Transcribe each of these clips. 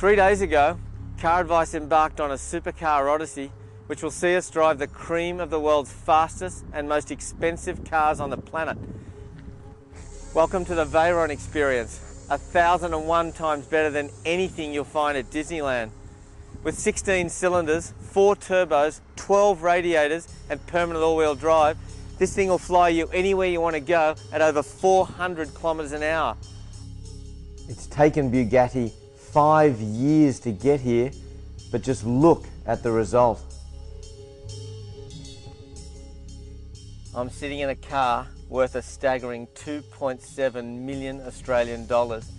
3 days ago, Car Advice embarked on a supercar odyssey which will see us drive the cream of the world's fastest and most expensive cars on the planet. Welcome to the Veyron experience, 1,001 times better than anything you'll find at Disneyland. With 16 cylinders, 4 turbos, 12 radiators and permanent all-wheel drive, this thing will fly you anywhere you want to go at over 400 kilometers an hour. It's taken Bugatti 5 years to get here, but just look at the result. I'm sitting in a car worth a staggering 2.7 million Australian dollars,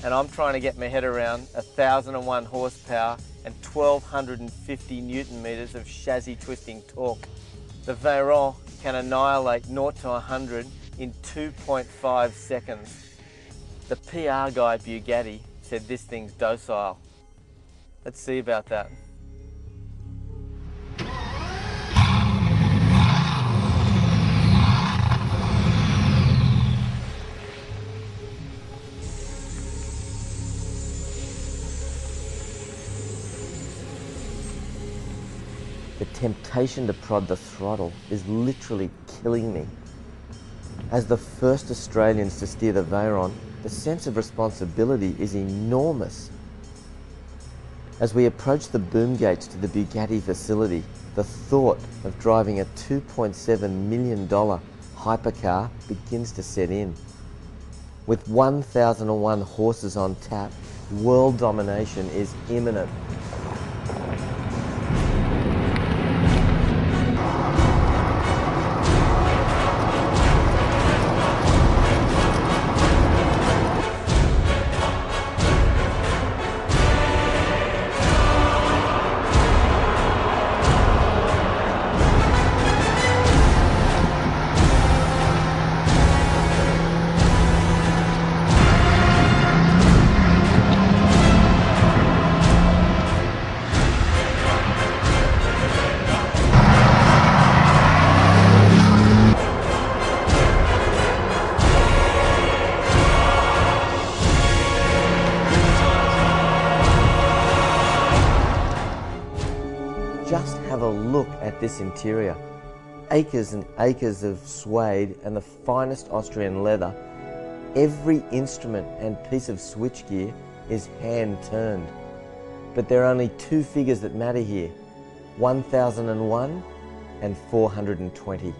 and I'm trying to get my head around 1,001 horsepower and 1,250 Newton meters of chassis twisting torque. The Veyron can annihilate 0 to 100 in 2.5 seconds. The PR guy Bugatti said this thing's docile. Let's see about that. The temptation to prod the throttle is literally killing me. As the first Australians to steer the Veyron, the sense of responsibility is enormous. As we approach the boom gates to the Bugatti facility, the thought of driving a $2.7 million hypercar begins to set in. With 1,001 horses on tap, world domination is imminent. Just have a look at this interior. Acres and acres of suede and the finest Austrian leather. Every instrument and piece of switchgear is hand-turned. But there are only 2 figures that matter here, 1,001 and 420.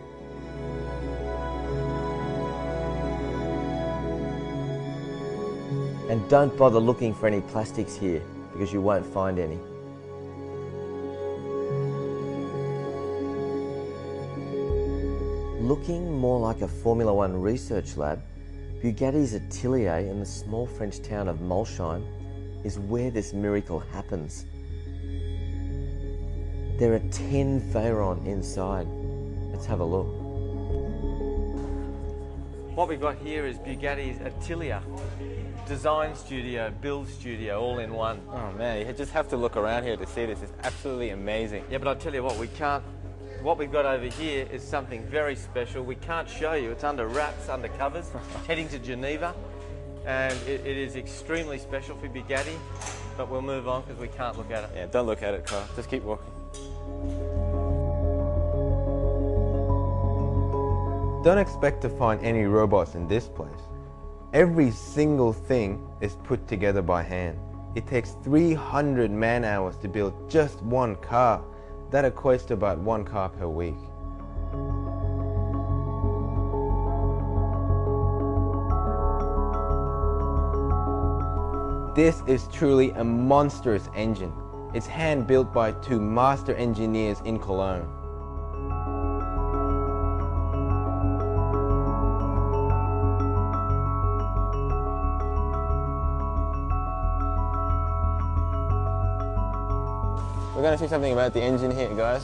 And don't bother looking for any plastics here, because you won't find any. Looking more like a Formula One research lab, Bugatti's atelier in the small French town of Molsheim is where this miracle happens. There are 10 Veyron inside. Let's have a look. What we've got here is Bugatti's atelier. Design studio, build studio, all in one. Oh man, you just have to look around here to see this. It's absolutely amazing. Yeah, but I'll tell you what, what we've got over here is something very special. We can't show you. It's under wraps, under covers, heading to Geneva. And it is extremely special for Bugatti, but we'll move on because we can't look at it. Yeah, don't look at it, Carl. Just keep walking. Don't expect to find any robots in this place. Every single thing is put together by hand. It takes 300 man-hours to build just one car. That equates to about 1 car per week. This is truly a monstrous engine. It's hand-built by 2 master engineers in Cologne. We're going to see something about the engine here, guys.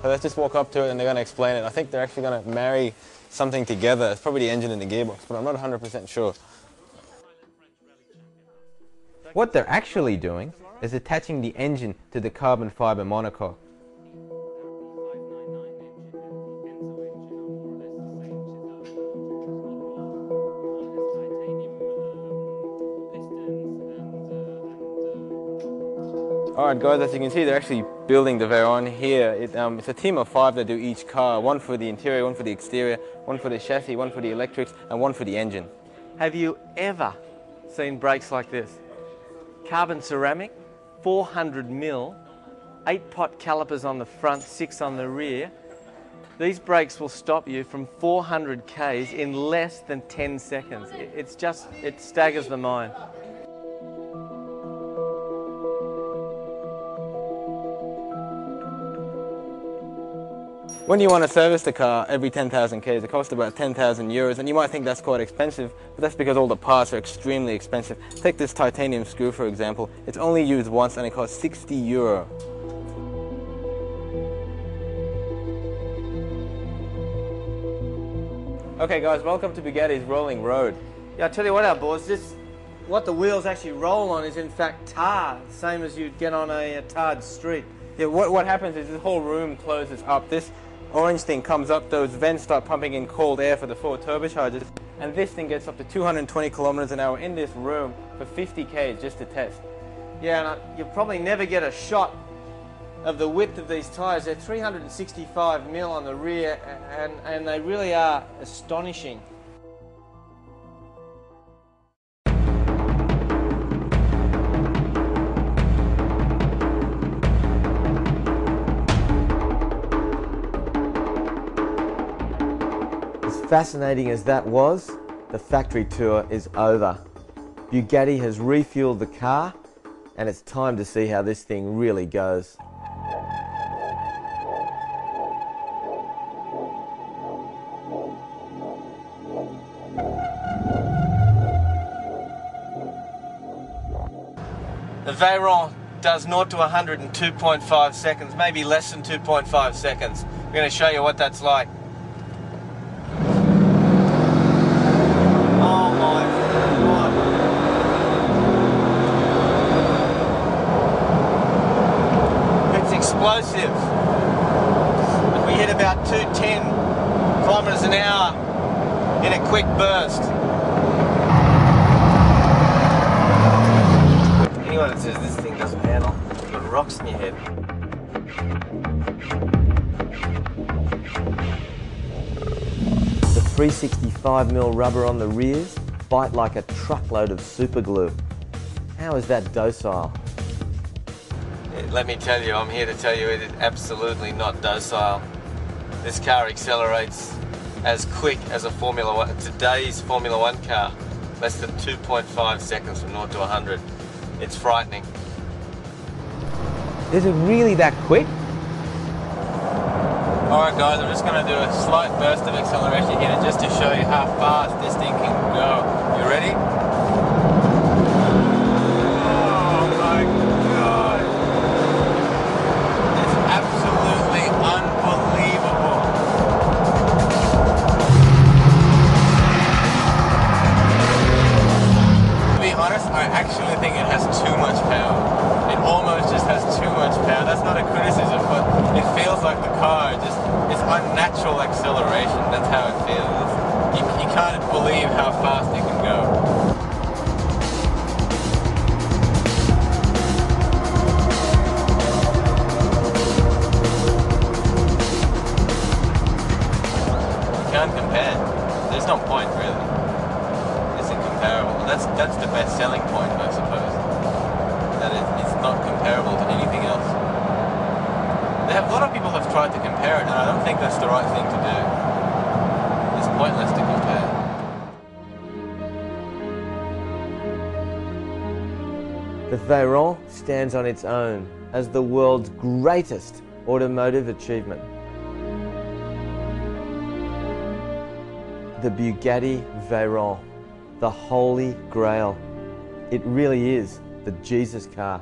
So let's just walk up to it and they're going to explain it. I think they're actually going to marry something together. It's probably the engine and the gearbox, but I'm not 100% sure. What they're actually doing is attaching the engine to the carbon fiber monocoque. Alright guys, as you can see, they're actually building the Veyron here. It's a team of 5 that do each car. One for the interior, one for the exterior, one for the chassis, one for the electrics, and one for the engine. Have you ever seen brakes like this? Carbon ceramic, 400 mil, 8-pot calipers on the front, 6 on the rear. These brakes will stop you from 400 k's in less than 10 seconds. It staggers the mind. When you want to service the car every 10,000 k's, it costs about 10,000 euros, and you might think that's quite expensive, but that's because all the parts are extremely expensive. Take this titanium screw, for example. It's only used once and it costs 60 euro. Okay guys, welcome to Bugatti's rolling road. Yeah, I tell you what, our boys, what the wheels actually roll on is in fact tar, same as you'd get on a tarred street. Yeah, what happens is this whole room closes up. This orange thing comes up, those vents start pumping in cold air for the 4 turbochargers, and this thing gets up to 220 kilometers an hour in this room for 50 k's just to test. Yeah, and you'll probably never get a shot of the width of these tyres. They're 365 mil on the rear, and they really are astonishing. Fascinating as that was, the factory tour is over. Bugatti has refueled the car, and it's time to see how this thing really goes. The Veyron does 0 to 100 in 2.5 seconds, maybe less than 2.5 seconds. We're going to show you what that's like. Explosive. We hit about 210 kilometers an hour in a quick burst. Anyone that says this thing doesn't handle, you've got rocks in your head. The 365mm rubber on the rears fight like a truckload of super glue. How is that docile? Let me tell you, I'm here to tell you it is absolutely not docile. This car accelerates as quick as today's Formula 1 car, less than 2.5 seconds from 0 to 100. It's frightening. Is it really that quick? Alright guys, I'm just going to do a slight burst of acceleration here just to show you how fast this thing can go. You ready? I actually think it has too much power. It almost just has too much power. That's not a criticism, but it feels like the car it's unnatural acceleration. That's how it feels. You can't believe how fast it can go. You can't compare. There's no point really. That's the best selling point, I suppose. That it's not comparable to anything else. A lot of people have tried to compare it, and I don't think that's the right thing to do. It's pointless to compare. The Veyron stands on its own as the world's greatest automotive achievement. The Bugatti Veyron. The Holy Grail. It really is the Jesus car.